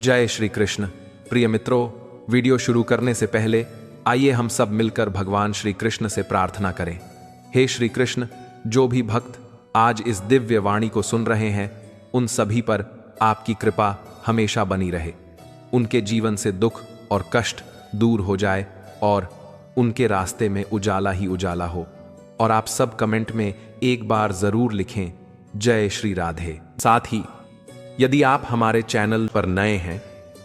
जय श्री कृष्ण। प्रिय मित्रों, वीडियो शुरू करने से पहले आइए हम सब मिलकर भगवान श्री कृष्ण से प्रार्थना करें। हे श्री कृष्ण, जो भी भक्त आज इस दिव्य वाणी को सुन रहे हैं, उन सभी पर आपकी कृपा हमेशा बनी रहे। उनके जीवन से दुख और कष्ट दूर हो जाए और उनके रास्ते में उजाला ही उजाला हो। और आप सब कमेंट में एक बार जरूर लिखें जय श्री राधे। साथ ही यदि आप हमारे चैनल पर नए हैं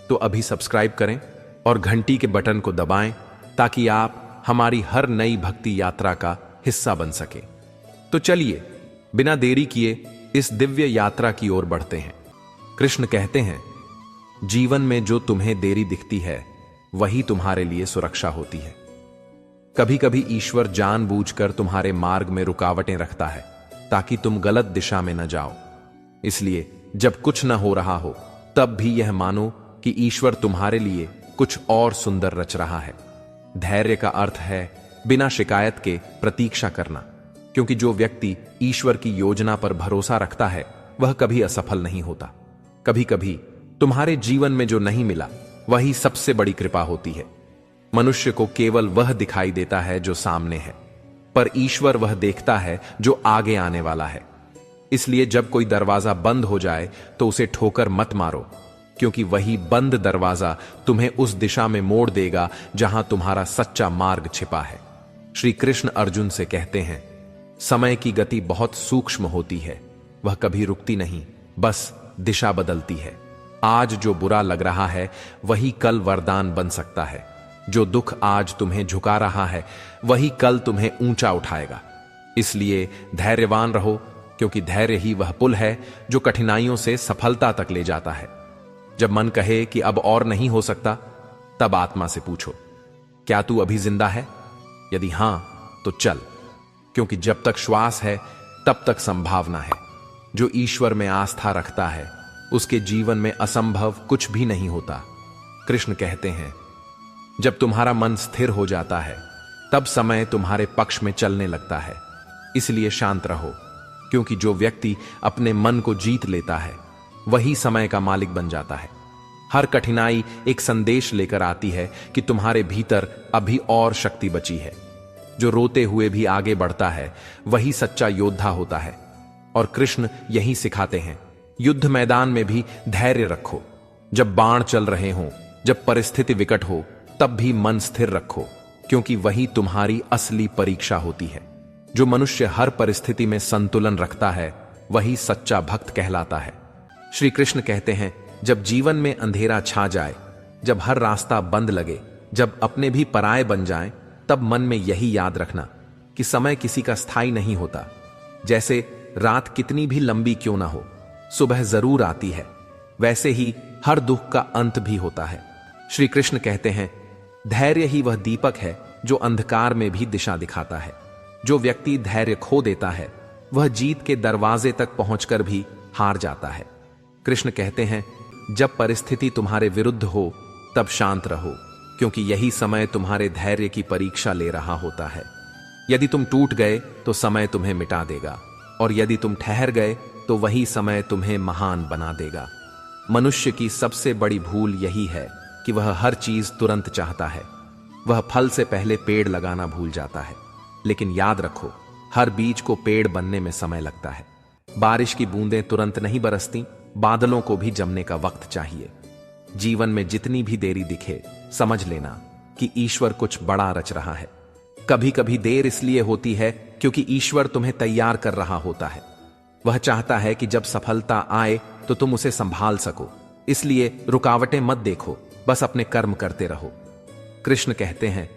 तो अभी सब्सक्राइब करें और घंटी के बटन को दबाएं ताकि आप हमारी हर नई भक्ति यात्रा का हिस्सा बन सके। तो चलिए बिना देरी किए इस दिव्य यात्रा की ओर बढ़ते हैं। कृष्ण कहते हैं, जीवन में जो तुम्हें देरी दिखती है वही तुम्हारे लिए सुरक्षा होती है। कभी कभी ईश्वर जानबूझकर तुम्हारे मार्ग में रुकावटें रखता है ताकि तुम गलत दिशा में न जाओ। इसलिए जब कुछ न हो रहा हो तब भी यह मानो कि ईश्वर तुम्हारे लिए कुछ और सुंदर रच रहा है। धैर्य का अर्थ है बिना शिकायत के प्रतीक्षा करना, क्योंकि जो व्यक्ति ईश्वर की योजना पर भरोसा रखता है वह कभी असफल नहीं होता। कभी कभी तुम्हारे जीवन में जो नहीं मिला वही सबसे बड़ी कृपा होती है। मनुष्य को केवल वह दिखाई देता है जो सामने है, पर ईश्वर वह देखता है जो आगे आने वाला है। इसलिए जब कोई दरवाजा बंद हो जाए तो उसे ठोकर मत मारो, क्योंकि वही बंद दरवाजा तुम्हें उस दिशा में मोड़ देगा जहां तुम्हारा सच्चा मार्ग छिपा है। श्री कृष्ण अर्जुन से कहते हैं, समय की गति बहुत सूक्ष्म होती है, वह कभी रुकती नहीं, बस दिशा बदलती है। आज जो बुरा लग रहा है वही कल वरदान बन सकता है। जो दुख आज तुम्हें झुका रहा है वही कल तुम्हें ऊंचा उठाएगा। इसलिए धैर्यवान रहो, क्योंकि धैर्य ही वह पुल है जो कठिनाइयों से सफलता तक ले जाता है। जब मन कहे कि अब और नहीं हो सकता, तब आत्मा से पूछो, क्या तू अभी जिंदा है? यदि हां तो चल, क्योंकि जब तक श्वास है तब तक संभावना है। जो ईश्वर में आस्था रखता है उसके जीवन में असंभव कुछ भी नहीं होता। कृष्ण कहते हैं, जब तुम्हारा मन स्थिर हो जाता है तब समय तुम्हारे पक्ष में चलने लगता है। इसलिए शांत रहो, क्योंकि जो व्यक्ति अपने मन को जीत लेता है वही समय का मालिक बन जाता है। हर कठिनाई एक संदेश लेकर आती है कि तुम्हारे भीतर अभी और शक्ति बची है। जो रोते हुए भी आगे बढ़ता है वही सच्चा योद्धा होता है। और कृष्ण यही सिखाते हैं, युद्ध मैदान में भी धैर्य रखो। जब बाण चल रहे हों, जब परिस्थिति विकट हो, तब भी मन स्थिर रखो, क्योंकि वही तुम्हारी असली परीक्षा होती है। जो मनुष्य हर परिस्थिति में संतुलन रखता है वही सच्चा भक्त कहलाता है। श्री कृष्ण कहते हैं, जब जीवन में अंधेरा छा जाए, जब हर रास्ता बंद लगे, जब अपने भी पराये बन जाएं, तब मन में यही याद रखना कि समय किसी का स्थायी नहीं होता। जैसे रात कितनी भी लंबी क्यों ना हो, सुबह जरूर आती है, वैसे ही हर दुख का अंत भी होता है। श्री कृष्ण कहते हैं, धैर्य ही वह दीपक है जो अंधकार में भी दिशा दिखाता है। जो व्यक्ति धैर्य खो देता है वह जीत के दरवाजे तक पहुंचकर भी हार जाता है। कृष्ण कहते हैं, जब परिस्थिति तुम्हारे विरुद्ध हो तब शांत रहो, क्योंकि यही समय तुम्हारे धैर्य की परीक्षा ले रहा होता है। यदि तुम टूट गए तो समय तुम्हें मिटा देगा, और यदि तुम ठहर गए तो वही समय तुम्हें महान बना देगा। मनुष्य की सबसे बड़ी भूल यही है कि वह हर चीज तुरंत चाहता है। वह फल से पहले पेड़ लगाना भूल जाता है। लेकिन याद रखो, हर बीज को पेड़ बनने में समय लगता है। बारिश की बूंदें तुरंत नहीं बरसती, बादलों को भी जमने का वक्त चाहिए। जीवन में जितनी भी देरी दिखे, समझ लेना कि ईश्वर कुछ बड़ा रच रहा है। कभी कभी देर इसलिए होती है क्योंकि ईश्वर तुम्हें तैयार कर रहा होता है। वह चाहता है कि जब सफलता आए तो तुम उसे संभाल सको। इसलिए रुकावटें मत देखो, बस अपने कर्म करते रहो। कृष्ण कहते हैं,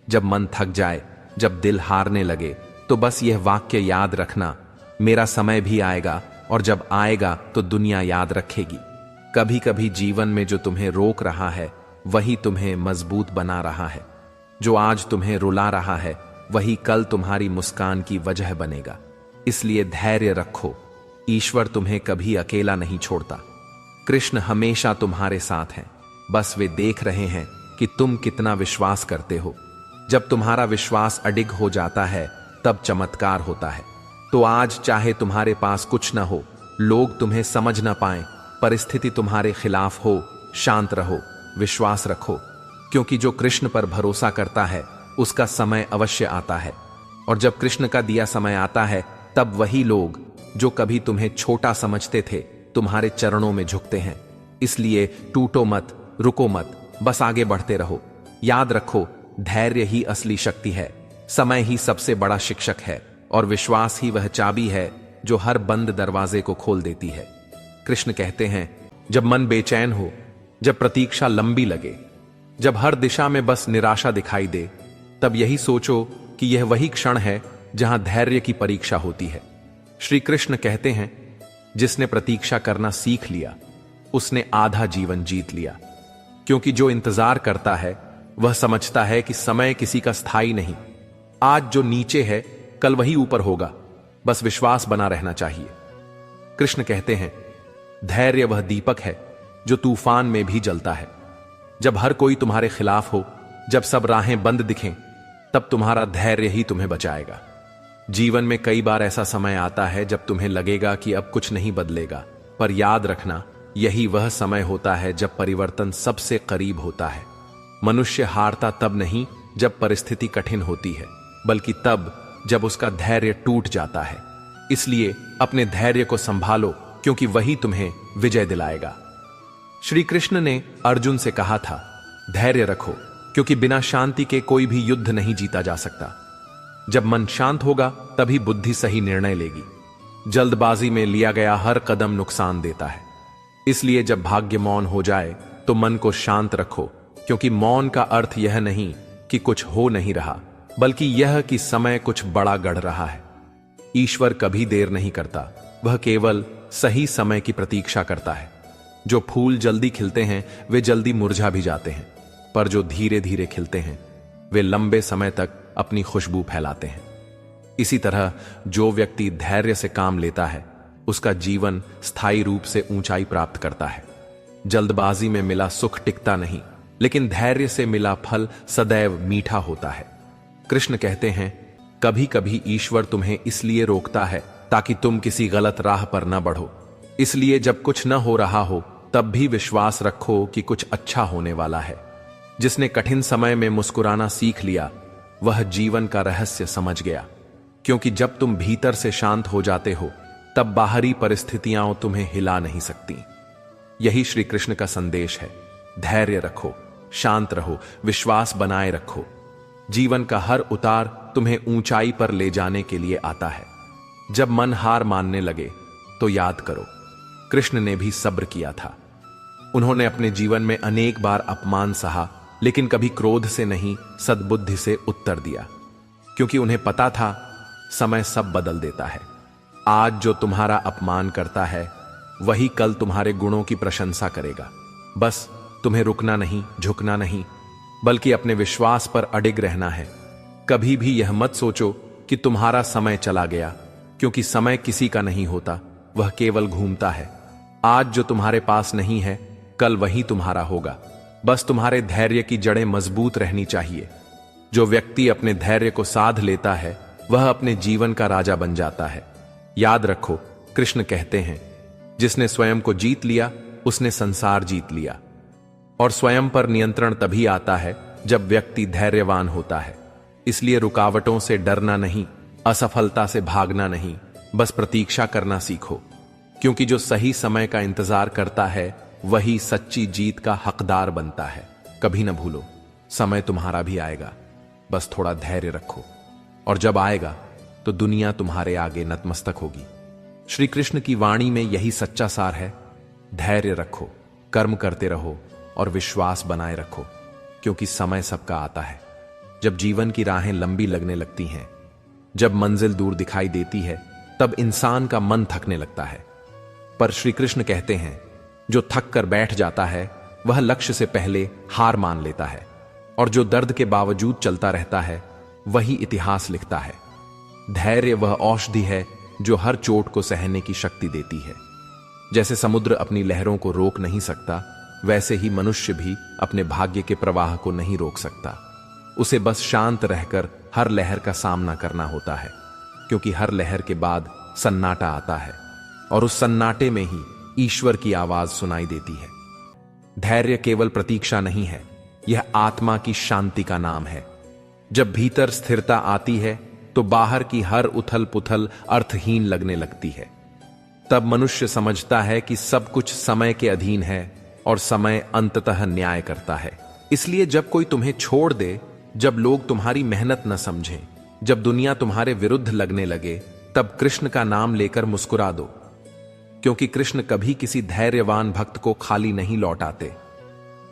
जब मन थक जाए, जब दिल हारने लगे, तो बस यह वाक्य याद रखना, मेरा समय भी आएगा, और जब आएगा तो दुनिया याद रखेगी। कभी कभी जीवन में जो तुम्हें रोक रहा है वही तुम्हें मजबूत बना रहा है। जो आज तुम्हें रुला रहा है वही कल तुम्हारी मुस्कान की वजह बनेगा। इसलिए धैर्य रखो, ईश्वर तुम्हें कभी अकेला नहीं छोड़ता। कृष्ण हमेशा तुम्हारे साथ हैं, बस वे देख रहे हैं कि तुम कितना विश्वास करते हो। जब तुम्हारा विश्वास अडिग हो जाता है तब चमत्कार होता है। तो आज चाहे तुम्हारे पास कुछ ना हो, लोग तुम्हें समझ ना पाएं, परिस्थिति तुम्हारे खिलाफ हो, शांत रहो, विश्वास रखो, क्योंकि जो कृष्ण पर भरोसा करता है उसका समय अवश्य आता है। और जब कृष्ण का दिया समय आता है तब वही लोग जो कभी तुम्हें छोटा समझते थे तुम्हारे चरणों में झुकते हैं। इसलिए टूटो मत, रुको मत, बस आगे बढ़ते रहो। याद रखो, धैर्य ही असली शक्ति है, समय ही सबसे बड़ा शिक्षक है और विश्वास ही वह चाबी है जो हर बंद दरवाजे को खोल देती है। कृष्ण कहते हैं, जब मन बेचैन हो, जब प्रतीक्षा लंबी लगे, जब हर दिशा में बस निराशा दिखाई दे, तब यही सोचो कि यह वही क्षण है जहां धैर्य की परीक्षा होती है। श्री कृष्ण कहते हैं, जिसने प्रतीक्षा करना सीख लिया उसने आधा जीवन जीत लिया, क्योंकि जो इंतजार करता है वह समझता है कि समय किसी का स्थायी नहीं। आज जो नीचे है कल वही ऊपर होगा, बस विश्वास बना रहना चाहिए। कृष्ण कहते हैं, धैर्य वह दीपक है जो तूफान में भी जलता है। जब हर कोई तुम्हारे खिलाफ हो, जब सब राहें बंद दिखें, तब तुम्हारा धैर्य ही तुम्हें बचाएगा। जीवन में कई बार ऐसा समय आता है जब तुम्हें लगेगा कि अब कुछ नहीं बदलेगा, पर याद रखना, यही वह समय होता है जब परिवर्तन सबसे करीब होता है। मनुष्य हारता तब नहीं जब परिस्थिति कठिन होती है, बल्कि तब जब उसका धैर्य टूट जाता है। इसलिए अपने धैर्य को संभालो, क्योंकि वही तुम्हें विजय दिलाएगा। श्री कृष्ण ने अर्जुन से कहा था, धैर्य रखो, क्योंकि बिना शांति के कोई भी युद्ध नहीं जीता जा सकता। जब मन शांत होगा तभी बुद्धि सही निर्णय लेगी। जल्दबाजी में लिया गया हर कदम नुकसान देता है। इसलिए जब भाग्य मौन हो जाए तो मन को शांत रखो, क्योंकि मौन का अर्थ यह नहीं कि कुछ हो नहीं रहा, बल्कि यह कि समय कुछ बड़ा गढ़ रहा है। ईश्वर कभी देर नहीं करता, वह केवल सही समय की प्रतीक्षा करता है। जो फूल जल्दी खिलते हैं वे जल्दी मुरझा भी जाते हैं, पर जो धीरे धीरे खिलते हैं वे लंबे समय तक अपनी खुशबू फैलाते हैं। इसी तरह जो व्यक्ति धैर्य से काम लेता है उसका जीवन स्थायी रूप से ऊंचाई प्राप्त करता है। जल्दबाजी में मिला सुख टिकता नहीं, लेकिन धैर्य से मिला फल सदैव मीठा होता है। कृष्ण कहते हैं, कभी कभी ईश्वर तुम्हें इसलिए रोकता है ताकि तुम किसी गलत राह पर न बढ़ो। इसलिए जब कुछ न हो रहा हो तब भी विश्वास रखो कि कुछ अच्छा होने वाला है। जिसने कठिन समय में मुस्कुराना सीख लिया वह जीवन का रहस्य समझ गया, क्योंकि जब तुम भीतर से शांत हो जाते हो तब बाहरी परिस्थितियां तुम्हें हिला नहीं सकती। यही श्री कृष्ण का संदेश है, धैर्य रखो, शांत रहो, विश्वास बनाए रखो। जीवन का हर उतार तुम्हें ऊंचाई पर ले जाने के लिए आता है। जब मन हार मानने लगे तो याद करो, कृष्ण ने भी सब्र किया था। उन्होंने अपने जीवन में अनेक बार अपमान सहा, लेकिन कभी क्रोध से नहीं, सद्बुद्धि से उत्तर दिया, क्योंकि उन्हें पता था समय सब बदल देता है। आज जो तुम्हारा अपमान करता है वही कल तुम्हारे गुणों की प्रशंसा करेगा। बस तुम्हें रुकना नहीं, झुकना नहीं, बल्कि अपने विश्वास पर अडिग रहना है। कभी भी यह मत सोचो कि तुम्हारा समय चला गया, क्योंकि समय किसी का नहीं होता, वह केवल घूमता है। आज जो तुम्हारे पास नहीं है कल वही तुम्हारा होगा। बस तुम्हारे धैर्य की जड़ें मजबूत रहनी चाहिए। जो व्यक्ति अपने धैर्य को साध लेता है वह अपने जीवन का राजा बन जाता है। याद रखो, कृष्ण कहते हैं, जिसने स्वयं को जीत लिया उसने संसार जीत लिया। और स्वयं पर नियंत्रण तभी आता है जब व्यक्ति धैर्यवान होता है। इसलिए रुकावटों से डरना नहीं, असफलता से भागना नहीं, बस प्रतीक्षा करना सीखो, क्योंकि जो सही समय का इंतजार करता है वही सच्ची जीत का हकदार बनता है। कभी न भूलो, समय तुम्हारा भी आएगा, बस थोड़ा धैर्य रखो, और जब आएगा तो दुनिया तुम्हारे आगे नतमस्तक होगी। श्री कृष्ण की वाणी में यही सच्चा सार है, धैर्य रखो, कर्म करते रहो और विश्वास बनाए रखो, क्योंकि समय सबका आता है। जब जीवन की राहें लंबी लगने लगती हैं, जब मंजिल दूर दिखाई देती है, तब इंसान का मन थकने लगता है। पर श्री कृष्ण कहते हैं, जो थक कर बैठ जाता है वह लक्ष्य से पहले हार मान लेता है, और जो दर्द के बावजूद चलता रहता है वही इतिहास लिखता है। धैर्य वह औषधि है जो हर चोट को सहने की शक्ति देती है। जैसे समुद्र अपनी लहरों को रोक नहीं सकता, वैसे ही मनुष्य भी अपने भाग्य के प्रवाह को नहीं रोक सकता। उसे बस शांत रहकर हर लहर का सामना करना होता है, क्योंकि हर लहर के बाद सन्नाटा आता है, और उस सन्नाटे में ही ईश्वर की आवाज सुनाई देती है। धैर्य केवल प्रतीक्षा नहीं है, यह आत्मा की शांति का नाम है। जब भीतर स्थिरता आती है तो बाहर की हर उथल पुथल अर्थहीन लगने लगती है। तब मनुष्य समझता है कि सब कुछ समय के अधीन है और समय अंततः न्याय करता है। इसलिए जब कोई तुम्हें छोड़ दे, जब लोग तुम्हारी मेहनत न समझें, जब दुनिया तुम्हारे विरुद्ध लगने लगे, तब कृष्ण का नाम लेकर मुस्कुरा दो, क्योंकि कृष्ण कभी किसी धैर्यवान भक्त को खाली नहीं लौटाते।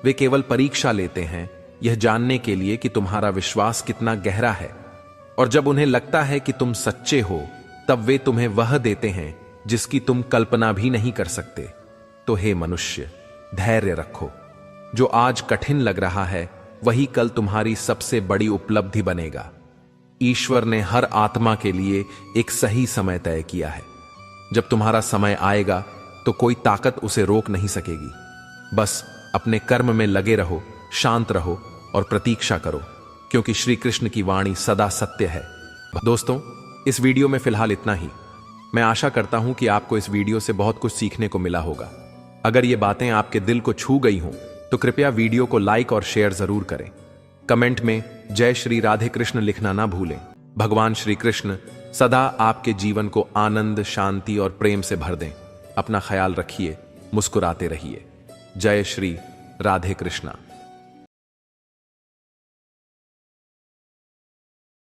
वे केवल परीक्षा लेते हैं, यह जानने के लिए कि तुम्हारा विश्वास कितना गहरा है। और जब उन्हें लगता है कि तुम सच्चे हो, तब वे तुम्हें वह देते हैं जिसकी तुम कल्पना भी नहीं कर सकते। तो हे मनुष्य, धैर्य रखो। जो आज कठिन लग रहा है, वही कल तुम्हारी सबसे बड़ी उपलब्धि बनेगा। ईश्वर ने हर आत्मा के लिए एक सही समय तय किया है। जब तुम्हारा समय आएगा तो कोई ताकत उसे रोक नहीं सकेगी। बस अपने कर्म में लगे रहो, शांत रहो और प्रतीक्षा करो, क्योंकि श्री कृष्ण की वाणी सदा सत्य है। दोस्तों, इस वीडियो में फिलहाल इतना ही। मैं आशा करता हूं कि आपको इस वीडियो से बहुत कुछ सीखने को मिला होगा। अगर ये बातें आपके दिल को छू गई हों तो कृपया वीडियो को लाइक और शेयर जरूर करें। कमेंट में जय श्री राधे कृष्ण लिखना ना भूलें। भगवान श्री कृष्ण सदा आपके जीवन को आनंद, शांति और प्रेम से भर दें। अपना ख्याल रखिए, मुस्कुराते रहिए। जय श्री राधे कृष्णा।